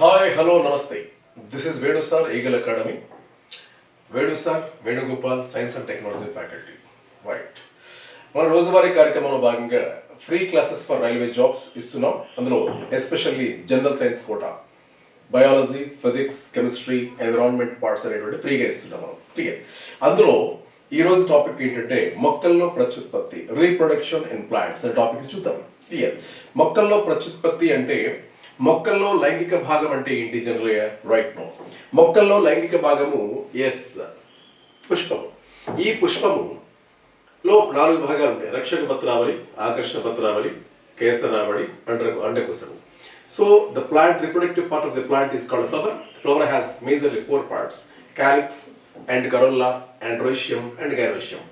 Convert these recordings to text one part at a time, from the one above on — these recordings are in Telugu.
Hi, hello, namaste. This is Venu sir, Eagle Academy. Venu sir, Venugopal, Science and Technology Faculty. Right. మన రోజువారీ కార్యక్రమంలో భాగంగా free classes for railway jobs ఇస్తున్నాం. అందులో especially general science quota, biology, physics, chemistry, environment parts అనేటువంటి ఫ్రీగా ఇస్తున్నాం మనం. ఓకే, అందులో ఈ రోజు టాపిక్ ఏంటంటే మొక్కల్లో ప్రత్యుత్పత్తి, రీప్రొడక్షన్ ఇన్ ప్లాంట్స్ అనే టాపిక్ చూద్దాం. క్లియర్. మొక్కల్లో ప్రత్యుత్పత్తి అంటే మొక్కల్లో లైంగిక భాగం అంటే ఏంటి జనరల్గా? రైట్ నో, మొక్కల్లో లైంగిక భాగము ఎస్ పుష్పము. ఈ పుష్పములో 4 భాగాలు ఉంటాయి: రక్షక పత్రావళి, ఆకర్షణ పత్రావళి, కేసరావళి, అండకోశము. So the plant reproductive part of the plant is called flower. Flower has majorly 4 parts: calyx and corolla, androecium and gynoecium.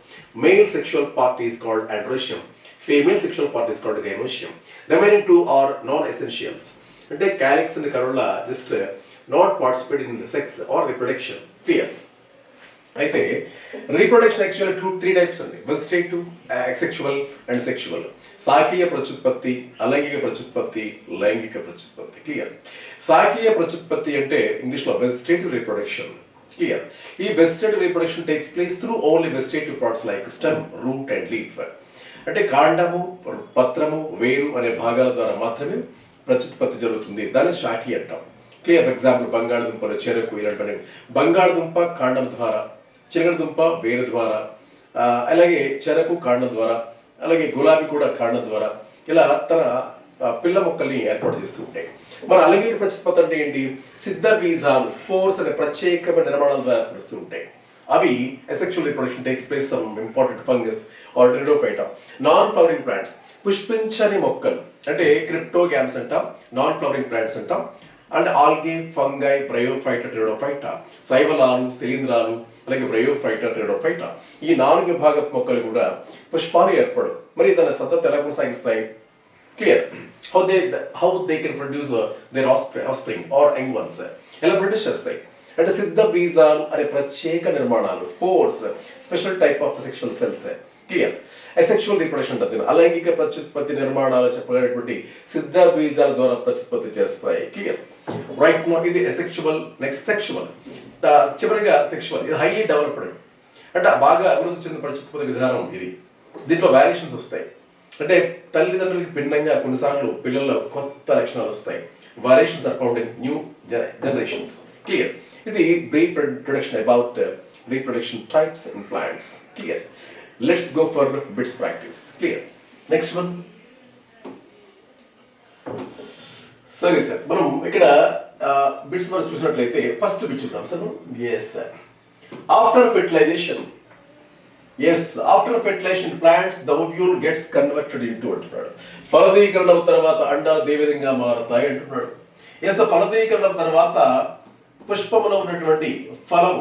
Male sexual part is called androecium. Female sexual part is called gynoecium. Remaining 2 are non-essentials. అంటే calyx and corolla just not participate in the sex or reproduction. Clear? అయితే రీప్రొడక్షన్ యాక్చువల్ 3 types అండి: వెజిటేటివ్, అసెక్షువల్ అండ్ సెక్షువల్. సాకీయ ప్రత్యుత్పత్తి, అలైంగిక ప్రత్యుత్పత్తి, లైంగిక ప్రత్యుత్పత్తి. క్లియర్. సాకీయ ప్రత్యుత్పత్తి అంటే ఇంగ్లీష్లో వెజిటేటివ్ రీప్రొడక్షన్. క్లియర్. ఈ vegetative reproduction takes place through only vegetative parts like stem, root and leaf. అంటే కాండము, పత్రము, వేరు అనే భాగాల ద్వారా మాత్రమే ప్రత్యుత్పత్తి జరుగుతుంది. దాన్ని శాఖీ అంటాం. క్లియర్. ఎగ్జాంపుల్ బంగాళదుంపలు, చెరకు ఇలాంటివి. బంగాళదుంప కాండం ద్వారా, చిలకడదుంప వేరు ద్వారా, అలాగే చెరకు కాండం ద్వారా, అలాగే గులాబీ కూడా కాండం ద్వారా ఇలా తన పిల్ల మొక్కల్ని ఏర్పాటు చేస్తూ ఉంటాయి. మన అలైంగిక ప్రత్యుత్పత్తి అంటే ఏంటి? సిద్ధ బీజాలు, స్పోర్స్ అనే ప్రత్యేకమైన నిర్మాణాల ద్వారా ఏర్పడుతూ ఉంటాయి. అవి asexual reproduction takes place some important fungus are pteridophyta. Non flowering plants, పుష్పించని మొక్కలు అంటే క్రిప్టోగ్యామ్స్ అంటాం, నాన్ ఫ్లవరింగ్ ప్లాంట్స్ అంటాం. And algae, fungi, bryophyta, pteridophyta, శైవలాలు, శిలీంధ్రాలు, అలాగే బ్రయోఫైటా, టెరిడోఫైటా. ఈ 4 విభాగ మొక్కలు కూడా పుష్పాలు ఏర్పడు. మరి దాని సతత ఎలా కొనసాగిస్తాయి? Clear. How they can produce their offspring or young ones. ఎలా ప్రొడ్యూస్ చేస్తాయి అంటే సిద్ధ బీజాలు అనే ప్రత్యేక నిర్మాణాలు, spores, special type of sexual cells. Clear. Asexual reproduction అంటే అలైంగిక ప్రత్యుత్పత్తి నిర్మాణాలు చెప్పగలిగినటువంటి సిద్ధ బీజాల ద్వారా ప్రత్యుత్పత్తి చేస్తాయి. క్లియర్. రైట్ నో ఇది అసెక్షువల్. నెక్స్ట్ సెక్షువల్, చివరిగా సెక్షువల్. ఇది హైలీ డెవలప్డ్ అంటే బాగా అభివృద్ధి చెందిన ప్రత్యుత్పత్తి విధానం ఇది. దీంట్లో వేరియేషన్స్ వస్తాయి. అంటే తల్లిదండ్రులకి భిన్నంగా కొన్నిసార్లు పిల్లల్లో కొత్త లక్షణాలు వస్తాయి. Variations are found in new generations. Clear. ఇది brief introduction about reproduction types in plants. Clear. Let's go for bits practice. Clear. Next one. సరే సార్, మనం ఇక్కడ బిట్స్ మనం చూసినట్లయితే ఫస్ట్ బిట్ చూద్దాం sir. Yes sir. After fertilization, yes after fertilization plants the ovule gets converted into అంటున్నాడు. ఫలదీకరణం తర్వాత అండాలు ఏ విధంగా మారుతాయి అంటున్నాడు. ఎస్, ఫలదీకరణం తర్వాత పుష్పములో ఉన్నటువంటి ఫలము,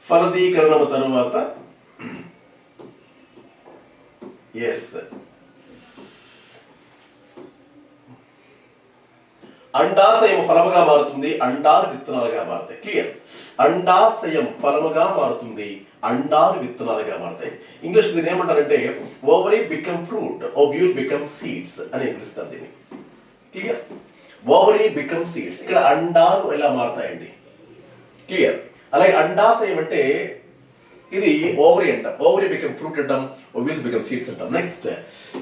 ఫలదీకరణము తరువాత ఎస్ అండాశయం ఫలముగా మారుతుంది, అండాలు విత్తనాలుగా మారుతాయి. క్లియర్. అండాశయం ఫలముగా మారుతుంది, అండాలు విత్తనాలుగా మారుతాయి. ఇంగ్లీష్ దీన్ని ఏమంటారంటే ovary become fruit, ovule become seeds అని పిలుస్తారు దీన్ని. క్లియర్. Ovary become seeds. ఇక్కడ అండాలు ఎలా మారుతాయండి? క్లియర్. అలాగే అండాశయం అంటే ఇది ఓవరీ అంటాం, ఓవరీ బికమ్ ఫ్రూట్ అంటాం, ఓవ్యూల్స్ బికమ్ సీడ్స్ అంటాం. నెక్స్ట్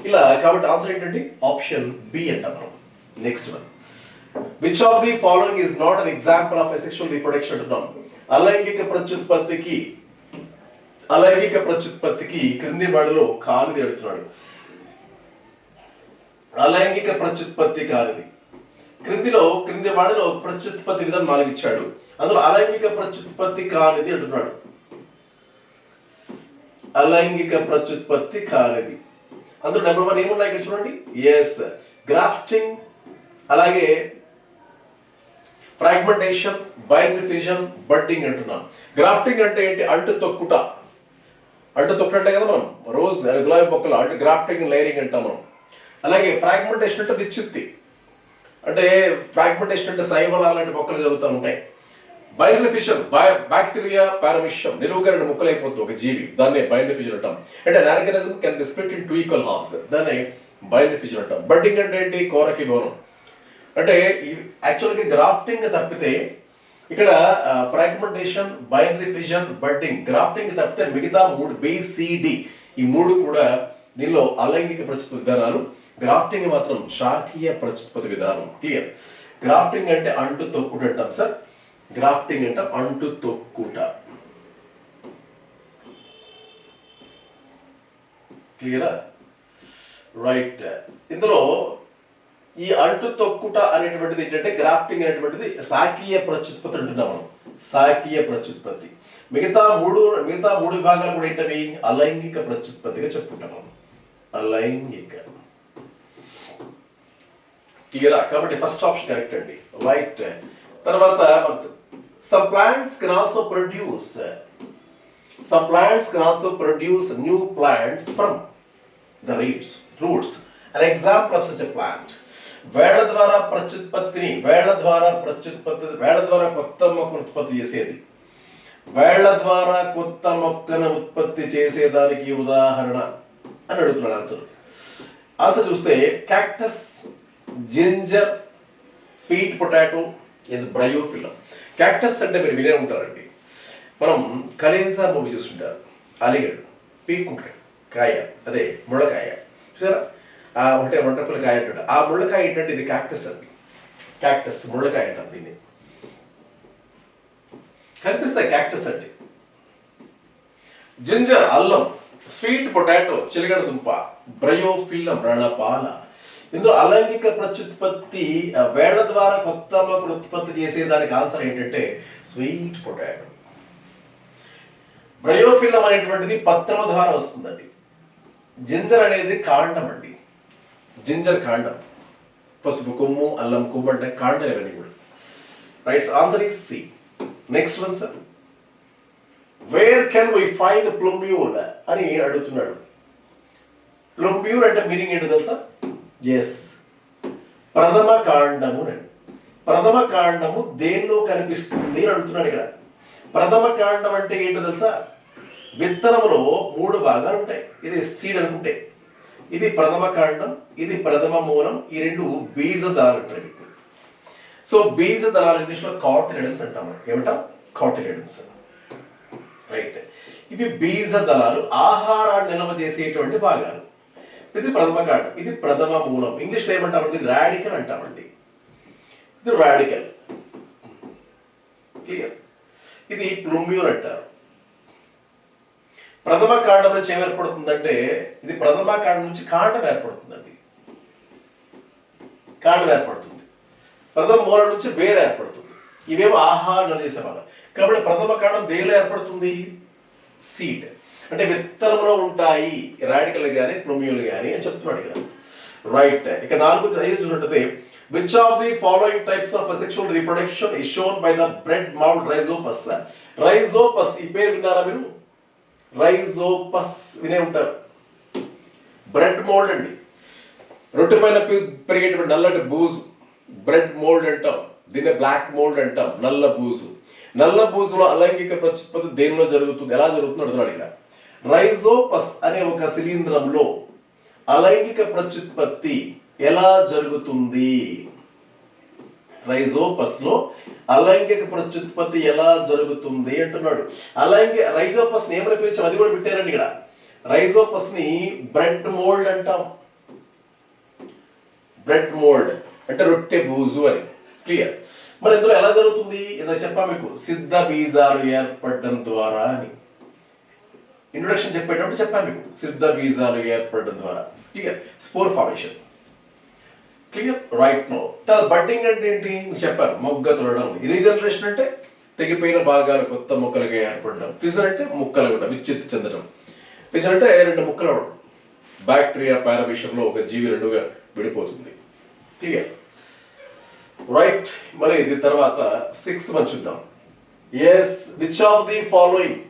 ఇలా కాబట్టి ఆన్సర్ ఏంటండి? ఆప్షన్ బి అంటాం మనం. Next one, which of the following is not an example of asexual reproduction అంటున్నాం. అలైంగిక ప్రత్యుత్పత్తికి క్రింది వాడిలో కానిది అడుగుతున్నాడు. అలైంగిక ప్రత్యుత్పత్తి కానిది క్రింది వాడిలో ప్రత్యుత్పత్తి విధానం 4 ఇచ్చాడు. అందులో అలైంగిక ప్రత్యుత్పత్తి కానిది అంటున్నాడు. అలైంగిక ప్రత్యుత్పత్తి కానిది అందులో నెంబర్ 1 ఏమున్నాయి ఇక్కడ చూడండి. ఎస్, గ్రాఫ్టింగ్, అలాగే ఫ్రాగ్మెంటేషన్, బైనరీ ఫిజన్, బడ్డింగ్ అంటున్నాం. గ్రాఫ్టింగ్ అంటే ఏంటి? అంటు తొక్కుట. అంటు తొక్కుటే కదా మనం రోజ్ గులాబీ మొక్కలు అంటే గ్రాఫ్టింగ్, లేయరింగ్ అంటాం మనం. అలాగే ఫ్రాగ్మెంటేషన్ అంటే విచ్ఛిత్తి. అంటే ఫ్రాగ్మెంటేషన్ అంటే శైవలాలు లాంటి మొక్కలు జరుగుతూ ఉంటాయి. బైనరీ ఫిషన్, బ్యాక్టీరియా, పారామిషియం, నిలువుగా 2 ముక్కలు అయిపోతుంది ఒక జీవి, దాన్నే బైనరీ ఫిషన్ అంటాం. అంటే an organism can be split in 2 equal halves, దాన్నే బైనరీ ఫిషన్ అంటాం. బడ్డింగ్ అంటే ఏంటి? కోరకి భవనం. అంటే యాక్చువల్గా గ్రాఫ్టింగ్ తప్పితే ఇక్కడ fragmentation, binary fission, budding, grafting తప్పితే మిగతా 3 BCD ఈ 3 కూడా దీనిలో అలైంగిక ప్రత్యుత్పత్తి విధానాలు. గ్రాఫ్టింగ్ మాత్రం శాఖీయ ప్రత్యుత్పత్తి విధానం. క్లియర్? గ్రాఫ్టింగ్ అంటే అంటు తొక్కుట అంటాం సార్. గ్రాఫ్టింగ్ అంటే అంటు తొక్కుట. క్లియరా? రైట్. ఇందులో ఈ అంటు తొక్కుట అనేటువంటిది ఏంటంటే గ్రాఫ్టింగ్ అనేటువంటిది శాఖీయ ప్రత్యుత్పత్తి అంటున్నాం మనం. శాఖీయ ప్రత్యుత్పత్తి. మిగతా మూడు విభాగాలు కూడా ఏంటవి? అలైంగిక ప్రత్యుత్పత్తిగా చెప్పుకుంటాం మనం. అలైంగిక. క్లియరా? కాబట్టి ఫస్ట్ ఆప్షన్ కరెక్ట్ అండి. రైట్. తర్వాత some plants can also produce new plants from the roots. An example of such a plant. వేళ్ల ద్వారా కొత్త మొక్కను ఉత్పత్తి చేసేది. వేళ్ల ద్వారా కొత్త మొక్కను ఉత్పత్తి చేసేదానికి ఉదాహరణ అని అడుగుతున్నాడు ఆన్సర్ చూస్తే క్యాక్టస్, జింజర్, స్వీట్ పొటాటో ఇది బ్రయోఫిలం. క్యాక్టస్ అంటే మీరు వినే ఉంటారండి. మనం కలేజా మూవీ చూస్తుంటారు. అలిగడు పీక్కుంటాడు కాయ, అదే ముళ్ళకాయ. చూసారా? ఒకటే వండర్ఫుల్ కాయ అంటాడు. ఆ ముళ్ళకాయ ఏంటంటే ఇది క్యాక్టస్ అండి. క్యాక్టస్ ముళ్ళకాయ అంటాం దీన్ని. కనిపిస్తాయి క్యాక్టస్ అంటే. జింజర్ అల్లం, స్వీట్ పొటాటో చిలగడ దుంప, బ్రయోఫిల్లం రణపాల. ఇందులో అలైంగిక ప్రత్యుత్పత్తి వేళ్ల ద్వారా కొత్త మొక్కలు ఉత్పత్తి చేసేదానికి ఆన్సర్ ఏంటంటే స్వీట్ పొటాటో. బ్రయోఫిల్లం అనేటువంటిది పత్రము ద్వారా వస్తుందండి. జింజర్ అనేది కాండం అండి. జింజర్ కాండం. పసుపు కొమ్ము, అల్లం కొమ్ము అంటే కాండం ఇవన్నీ కూడా. Right. Answer is C. Next one sir. Where can we find plumule అని అడుగుతున్నాడు. ప్లూమ్యూల్ అంటే మీనింగ్ ఏంటో తెలుసా? ఎస్, ప్రథమ కాండము. ప్రథమ కాండము దేనిలో కనిపిస్తుంది అని అడుగుతున్నాడు ఇక్కడ. ప్రథమ కాండం అంటే ఏంటో తెలుసా? విత్తనములో 3 భాగాలు ఉంటాయి. ఇది సీడ్ అనుకుంటే ఇది ప్రథమ కాండం, ఇది ప్రథమ మూలం, ఈ 2 బీజదళాలు అంటారు. సో బీజదళాలు ఇంగ్లీష్లో కాటిలిడన్స్ అంటాము. ఏమంటాం? కాటిలిడన్స్. రైట్. ఇవి బీజదళాలు, ఆహారాన్ని నిల్వ చేసేటువంటి భాగాలు. ఇది ప్రథమ కాండం, ఇది ప్రథమ మూలం. ఇంగ్లీష్లో ఏమంటామండి? రాడికల్ అంటామండి. ఇది రాడికల్. క్లియర్? ఇది ప్లూమ్యూల్ అంటారు. ప్రథమ కాండం నుంచి ఏం ఏర్పడుతుందంటే ఇది ప్రథమ కాండం నుంచి కాండం ఏర్పడుతుందండి. కాండం ఏర్పడుతుంది. ప్రథమ మూలం నుంచి వేరు ఏర్పడుతుంది. ఇవేమో ఆహారం చేసేవాళ్ళం. కాబట్టి ప్రథమ కాండం దేనిలో ఏర్పడుతుంది? సీడ్ అంటే విత్తనంలో ఉంటాయి. రాడికల్ కానీ ప్లూమ్యూల్ కానీ అని చెప్తున్నాడు ఇక్కడ. రైట్. ఇక 4 చూసినట్లయితే which of the following types of sexual reproduction is shown by the bread mold rhizopus? Rhizopus ఈ పేరు విన్నారా మీరు? రైజోపస్ వినే ఉంటారు. బ్రెడ్ మోల్డ్ అండి. రొట్టె పైన పెరిగేటువంటి నల్లటి బూజు బ్రెడ్ మోల్డ్ అంటాం. దీన్ని బ్లాక్ మోల్డ్ అంటాం. నల్ల బూజు. నల్ల బూజులో అలైంగిక ప్రత్యుత్పత్తి దేనిలో జరుగుతుంది? ఎలా జరుగుతుంది అడుగుతున్నాడు ఇక్కడ. రైజోపస్ అనే ఒక శిలీంధ్రంలో అలైంగిక ప్రత్యుత్పత్తి ఎలా జరుగుతుంది? రైజోపస్ లో అలైంగిక ప్రత్యుత్పత్తి ఎలా జరుగుతుంది అంటున్నాడు. రైజోపస్ ని ఏమని పిలిచాం? అది కూడా పెట్టారండి ఇక్కడ. రైజోపస్ ని బ్రెడ్ మోల్డ్ అంటాం. బ్రెడ్ మోల్డ్ అంటే రొట్టె బూజు అని. క్లియర్? మరి ఇందులో ఎలా జరుగుతుంది? ఏదో చెప్పా మీకు, సిద్ధ బీజాలు ఏర్పడడం ద్వారా అని. ఇంట్రొడక్షన్ చెప్పేటప్పుడు చెప్పాను మీకు, సిద్ధ బీజాలు ఏర్పడడం ద్వారా. Clear? Spore formation. Clear? Right. No. Budding అంటే ఏంటి చెప్పారు? మొగ్గ తొలడం. రీజనరేషన్ అంటే తెగిపోయిన భాగాలు కొత్త మొక్కలుగా ఏర్పడడం. ఫిజన్ అంటే ముక్కలు కూడా విచ్ఛిత్తి చెందడం. ఫిజన్ అంటే 2 ముక్కలు అవడం. బ్యాక్టీరియా పారావిషంలో ఒక జీవి 2గా విడిపోతుంది. క్లియర్? రైట్. మరి ఇది తర్వాత 6th వన్ చూద్దాం. Yes, which of the following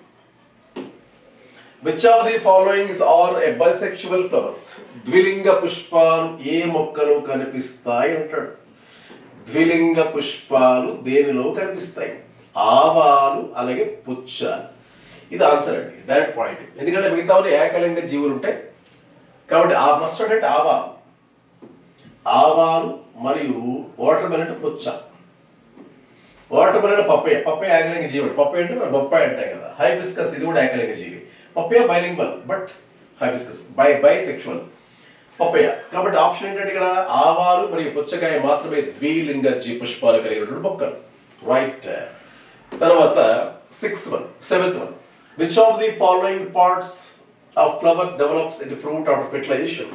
are a bisexual flowers? ద్విలింగ పుష్పాలు ఏ మొక్కలో కనిపిస్తాయి అంటాడు. ద్విలింగ పుష్పాలు దేనిలో కనిపిస్తాయి? ఆవాలు, అలాగే పుచ్చాలు. ఇది ఆన్సర్ అండి. Direct point. ఎందుకంటే మిగతా ఏకలింగ జీవులు ఉంటాయి కాబట్టి ఆ మస్టర్డ్ అంటే ఆవాలు మరియు వాటర్ మెలన్ అంటే పుచ్చ. Watermelon papaya. పప్పయ్య ఏకలింగ జీవి. పప్పయ్య అంటే మనం బొప్పాయి అంటాం కదా. హైబిస్కస్ ఇది కూడా ఏకలింగ జీవి. Papaya bilingual but hibiscus bisexual papaya. కాబట్టి ఆప్షన్ ఏంటంటే ఇక్కడ ఆవాలు మరియు పుచ్చకాయ మాత్రమే ద్విలింగ పుష్పాలు కలిగినటువంటి మొక్కలు. రైట్. తర్వాత 7th one. Which of the following parts of flower develops into fruit after fertilization?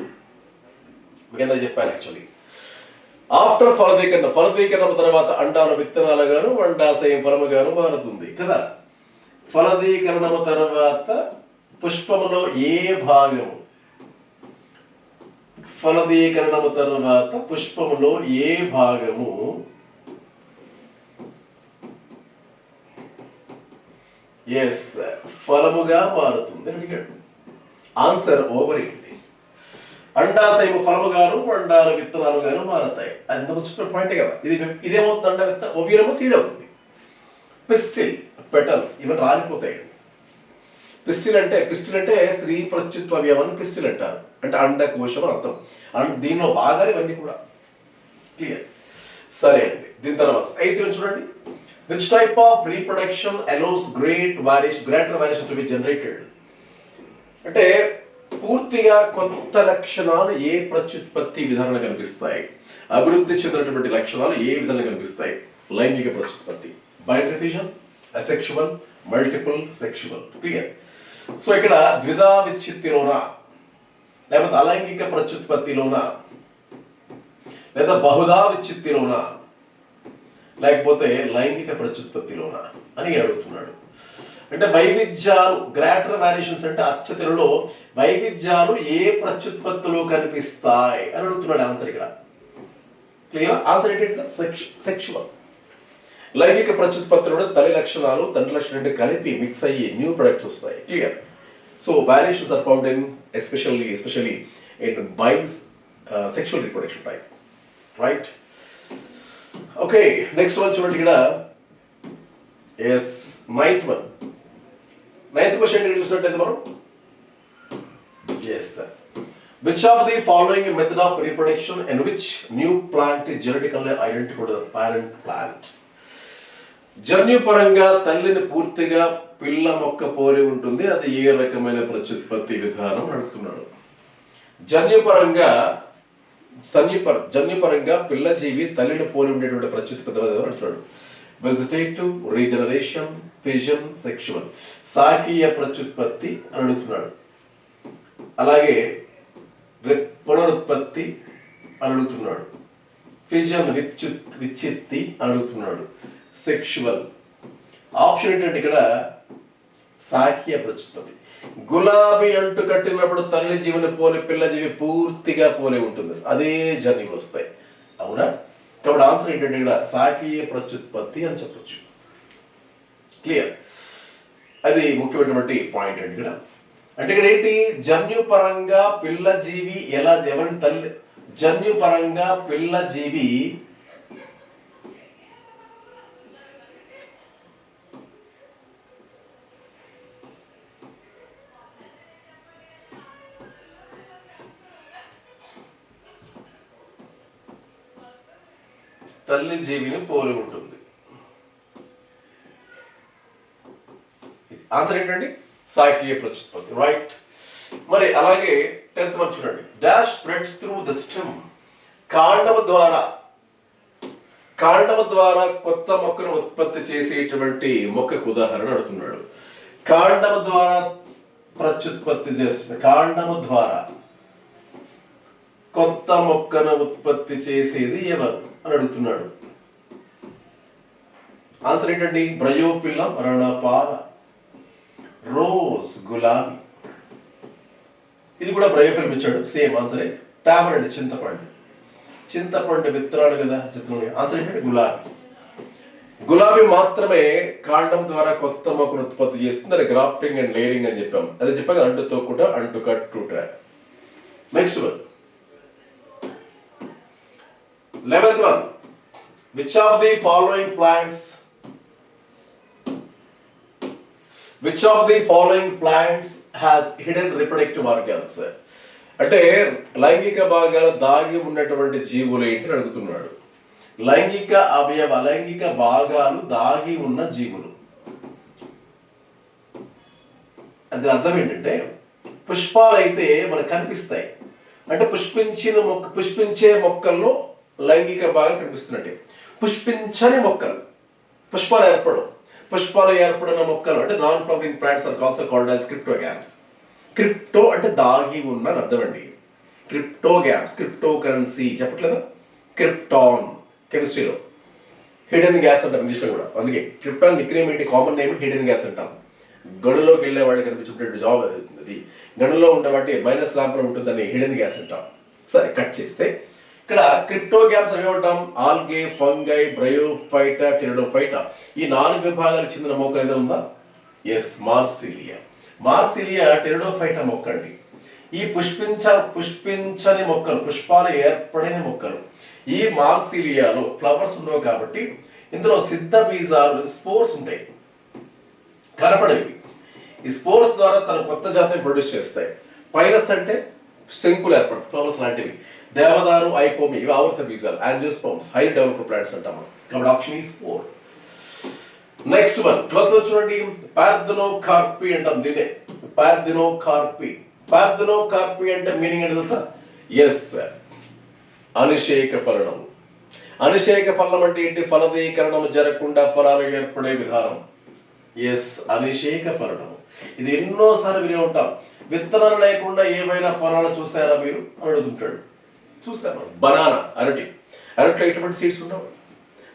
మిగతా చెప్పాను యాక్చువల్లీ. ఆఫ్టర్ ఫలదీకరణ తర్వాత అండాలు విత్తనాలుగాను అండాశయం ఫలముగాను మారుతుంది కదా. ఫలదీకరణము తర్వాత పుష్పములో ఏ భాగము, ఫలదీకరణము తర్వాత పుష్పములో ఏ భాగము ఫలముగా మారుతుంది అని అడిగాడు. Answer ovary. అండాశయము ఫలముగాను అండాలు విత్తనాలుగాను మారతాయి. అంత ముచ్చిన పాయింట్ కదా. ఇదేమవుతుంది, అండ విత్త ఓవియము సీడ్ అవుతుంది. పిస్టిల్, పెటల్స్ ఇవన్నీ రాలిపోతాయి. పిస్టిల్ అంటే స్త్రీ ప్రత్యుత్వ అవయవాన్ని పిస్టిల్ అంటారు. అంటే అండకోశం అని అర్థం. అండ్ దీనిలో భాగాలు ఇవన్నీ కూడా. క్లియర్. సరే అండి. దీని తర్వాత 8th చూడండి. Which type of reproduction allows greater variation to be generated? అంటే పూర్తిగా కొత్త లక్షణాలు ఏ ప్రత్యుత్పత్తి విధానంలో కనిపిస్తాయి, అభివృద్ధి చెందినటువంటి లక్షణాలు ఏ విధంగా కనిపిస్తాయి? లైంగిక ప్రత్యుత్పత్తి, binary fission, asexual, multiple sexual. Clear. So ఇక్కడ ద్విధా విచ్ఛిత్తిలోన, లేకపోతే అలైంగిక ప్రత్యుత్పత్తిలోన, లేదా బహుధా విచ్ఛిత్తిలోన, లేకపోతే లైంగిక ప్రత్యుత్పత్తిలోన అని అడుగుతున్నాడు. అంటే వైవిధ్యాలు, గ్రేటర్ వేరియేషన్స్ అంటే అచ్చతెరలో వైవిధ్యాలు ఏ ప్రత్యుత్పత్తిలో కనిపిస్తాయి అని అడుగుతున్నాడు. ఆన్సర్ ఇక్కడ క్లియర్. ఆన్సర్ ఏంటంటే సెక్షువల్. లైంగిక ప్రత్యుత్పత్తిలో తల్లి లక్షణాలు తండ్రి లక్షణాలు కలిపి మిక్స్ అయ్యి న్యూ ప్రొడక్ట్స్ వస్తాయి. Clear. So variations are found in especially in boys sexual reproduction type. Right. Okay, next one చూడండి ఇక్కడ. 9th one. 9th క్వశ్చన్ చూసినట్టయితే మనం which of the following method of reproduction in which new plant is genetically identical to the parent plant? జన్యుపరంగా తల్లిని పూర్తిగా పిల్ల మొక్క పోలి ఉంటుంది, అది ఏ రకమైన ప్రత్యుత్పత్తి విధానం అడుగుతున్నాడు. జన్యుపరంగా పిల్ల జీవి తల్లిని పోలి ఉండేటువంటి ప్రత్యుత్పత్తి అడుగుతున్నాడు. Vegetative, regeneration, fission, sexual. సాకీయ ప్రత్యుత్పత్తి అని అడుగుతున్నాడు. అలాగే పునరుత్పత్తి అని అడుగుతున్నాడు. ఫిజన్ విచ్చిత్తి అని అడుగుతున్నాడు. సెక్షువల్. ఆప్షన్ ఏంటంటే ఇక్కడ సాకీయ ప్రత్యుత్పత్తి. గులాబీ అంటు కట్టినప్పుడు తల్లి జీవిని పోలి పిల్ల జీవి పూర్తిగా పోలి ఉంటుంది, అదే జన్యువులు వస్తాయి. అవునా? కాబట్టి ఆన్సర్ ఏంటంటే ఇక్కడ సాకీయ ప్రత్యుత్పత్తి అని చెప్పొచ్చు. క్లియర్. అది ముఖ్యమైనటువంటి పాయింట్ అండి ఇక్కడ. అంటే ఇక్కడ ఏంటి, జన్యుపరంగా పిల్ల జీవి ఎవరిని తల్లి, జన్యుపరంగా పిల్ల జీవి తల్లి జీవిని పోలి ఉంటుంది. ఆన్సర్ ఏంటండి, సాకీయ ప్రత్యుత్పత్తి. రైట్. మరి అలాగే 10th వన్ చూడండి. Dash spreads through the stem. కాండము ద్వారా కొత్త మొక్కను ఉత్పత్తి చేసేటువంటి మొక్కకు ఉదాహరణ అడుగుతున్నాడు. కాండము ద్వారా ప్రత్యుత్పత్తి చేస్తుంది, కాండము ద్వారా కొత్త మొక్కను ఉత్పత్తి చేసేది ఎవరు అని అడుగుతున్నాడు. ఆన్సర్ ఏంటండి, బ్రయోఫిల్లం రణపాల, రోజ్, గులాబీ. ఇది కూడా బ్రయోఫిల్లం ఇచ్చాడు. సేమ్ ఆన్సరే. టామరెంట్, చింతపండు విత్తనాలు కదా చిత్రంలో. ఆన్సర్ ఏంటంటే గులాబీ. గులాబీ మాత్రమే కాండం ద్వారా కొత్త మొక్కను ఉత్పత్తి చేస్తుంది. అది గ్రాఫ్టింగ్ అండ్ లేయరింగ్ అని చెప్పాం. అది చెప్పాక అంటుతో కూడా అంటు cut to track. Next one 11th one. Which of the following plants has hidden reproductive organs? అంటే లైంగిక భాగాలు దాగి ఉన్నటువంటి జీవులు ఏంటి అడుగుతున్నాడు. లైంగిక భాగాలు దాగి ఉన్న జీవులు. అది అర్థం ఏంటంటే పుష్పాలు అయితే మనకు కనిపిస్తాయి, అంటే పుష్పించే మొక్కల్లో లైంగిక భాగాలు కనిపిస్తున్నట్టే. పుష్పించని మొక్కలు, పుష్పాలు ఏర్పడిన మొక్కలు అంటే non flowering plants are also called as cryptogams. Crypto అంటే దాగి ఉన్న అర్థం అండి. క్రిప్టోగ్యామ్స్, క్రిప్టో కరెన్సీ చెప్పట్లేదా? క్రిప్టాన్ కెమిస్ట్రీలో హిడెన్ గ్యాస్ అంటారు ఇంగ్లీష్లో కూడా. అందుకే క్రిప్టాన్ నిక్నేమ్ ఏంటి, కామన్ నేమ్ హిడెన్ గ్యాస్ అంటాం. గనులోకి వెళ్ళే వాళ్ళు కనిపించేటువంటి జాబ్ అది. గనులో ఉండే వాటి మైనస్ ల్యాంప్లో ఉంటుందని హిడెన్ గ్యాస్ అంటాం. సరే, కట్ చేస్తే ఇక్కడ క్రిప్టోగ్యామ్స్ అవి ఉంటాం. ఆల్గే, ఫంగై, బ్రయోఫైటా, టెరిడోఫైటా, ఈ 4 విభాగాలకు చెందిన మొక్క ఏదో ఉందా? ఎస్, మార్సిలియా టెరిడోఫైటా మొక్క అండి. ఈ పుష్పించని మొక్కలు, పుష్పాలు ఏర్పడని మొక్కలు. ఈ మార్సిలియాలో ఫ్లవర్స్ ఉండవు కాబట్టి ఇందులో సిద్ధ బీజాలు, స్పోర్స్ ఉంటాయి, కనపడేవి. ఈ స్పోర్స్ ద్వారా తన కొత్త జాతిని ప్రొడ్యూస్ చేస్తాయి. పైనస్ అంటే శంకులు ఏర్పడతాయి, ఫ్లవర్స్ లాంటివి. దేవదారు, ఐకోమి ఇవి ఆవర్త బీజాలు, యాంజియోస్పర్మ్స్, హై డెవలప్డ్ ప్లాంట్స్ అంటాము. కాబట్టి option is 4. Next one 12th చూడండి, పార్థెనోకార్పీ అంటాం దీనే. పార్థెనోకార్పీ అంటే మీనింగ్ ఏంటి తెలుసా? ఎస్, అనిషేక ఫలనం. అనిషేక ఫలనం అంటే ఏంటి? ఫలదీకరణం జరగకుండా ఫలాలు ఏర్పడే విధానం. ఎస్, అనిషేక ఫలనం. ఇది ఎన్నోసార్లు వినే ఉంటాం. విత్తనాలు లేకుండా ఏమైనా ఫలాలు చూసారా మీరు అని అడుగుతుంటాడు. చూసాను. బనానా, అరటిలో ఎటువంటి సీడ్స్ ఉండవు,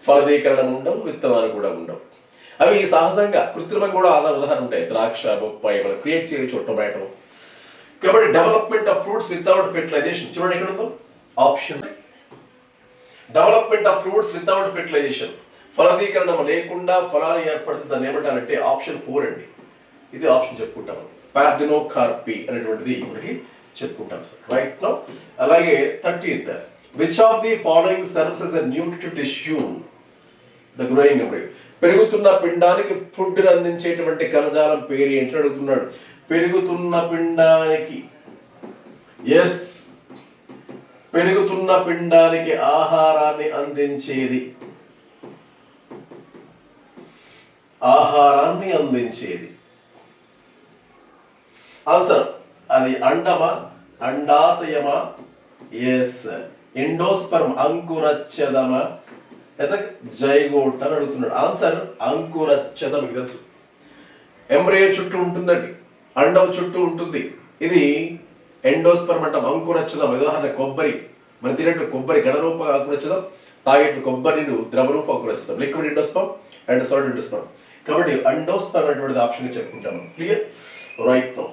ఫలదీకరణం ఉండవు, విత్తనాలు కూడా ఉండవు. అవి సహజంగా కృత్రిమంగా కూడా ఉదాహరణ ఉంటాయి. ద్రాక్ష, బొప్పాయి మనం క్రియేట్ చేయొచ్చు, టొమాటో. కాబట్టి development of fruits without fertilisation. చూడండి ఎక్కడ ఉందో option. Development of fruits without fertilisation, ఫలదీకరణం లేకుండా ఫలాలు ఏర్పడుతుంది. దాన్ని ఏమంటారంటే ఆప్షన్ 4 అండి. ఇది ఆప్షన్ చెప్పుకుంటాం. పార్థెనోకార్పీ అనేటువంటిది మనకి చెప్పుకుంటాం సార్. రైట్ నౌ అలాగే 13th, which of the following serves as a nutritive tissue? The growing embryo. పెరుగుతున్న పిండానికి ఫుడ్ అందించేటువంటి కణజాలం పేరు ఏంటి అడుగుతున్నాడు. పెరుగుతున్న పిండానికి, ఎస్, పెరుగుతున్న పిండానికి ఆహారాన్ని అందించేది, ఆన్సర్ అది అండమా, అండాశయమా? ఎస్, ఎండోస్పర్మ్, అంకురచ్చదమా లేదా జైగోట్ అని అడుగుతున్నాడు. ఆన్సర్ అంకురచ్చదం. మీకు తెలుసు, ఎంబ్రియో చుట్టూ ఉంటుందండి, అండం చుట్టూ ఉంటుంది. ఇది ఎండోస్పర్మ్ అంటాం. అంకురచ్చదం ఉదాహరణ కొబ్బరి, మన తినేట్లు కొబ్బరి ఘనరూప అంకురచ్చదం, తాగేట్లు కొబ్బరి నీరు ద్రవరూప అంకురచ్చదం, liquid endosperm and solid endosperm. కాబట్టి అండోస్పర్మ్ అనేటువంటి ఆప్షన్ చెప్పుకుంటాము. Clear? Right now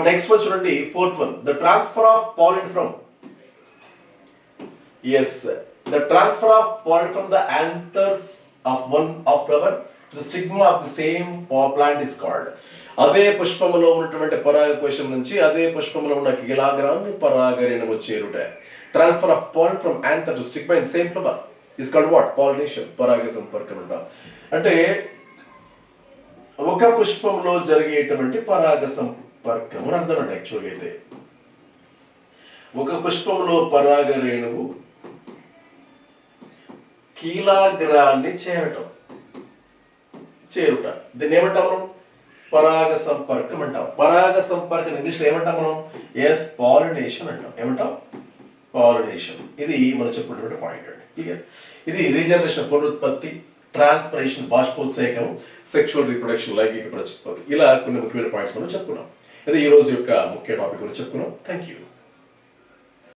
next one చూడండి, 4th one, the transfer of pollen from, yes, the transfer of pollen from the anthers of one of flower to the stigma of the same plant is called. అదే పుష్పములో ఉన్నటువంటి పరాగకోశం నుంచి అదే పుష్పములో ఉన్న కీలాగ్రాన్ని పరాగరేణము చేరుట. Transfer of pollen from anther to stigma in same flower is called what? Pollination, పరాగ సంపర్కం అంటాం. అంటే ఒక పుష్పంలో జరిగేటువంటి పరాగ సంపర్కం అని అర్థం అండి. యాక్చువల్గా అయితే ఒక పుష్పంలో పరాగ రేణువు కీలాగ్రాన్ని చేరుట దీన్ని ఏమంటాం మనం? పరాగ సంపర్కం అంటాం. పరాగ సంపర్కం ఇంగ్లీష్లో ఏమంటాం మనం? ఎస్, పాలినేషన్ అంటాం. ఏమంటాం? పాలినేషన్. ఇది మనం చెప్పుకున్నటువంటి పాయింట్ అండి. క్లియర్? ఇది రీజనరేషన్, పునరుత్పత్తి, ట్రాన్స్పరేషన్, బాష్పోత్సేకం, సెక్షువల్ రీప్రొడక్షన్, లైంగిక ప్రత్యుత్పత్తి, ఇలా కొన్ని ముఖ్యమైన పాయింట్స్ మనం చెప్పుకున్నాం. ఇది ఈ రోజు యొక్క ముఖ్య టాపిక్ గురించి చెప్పుకున్నాం. Thank you.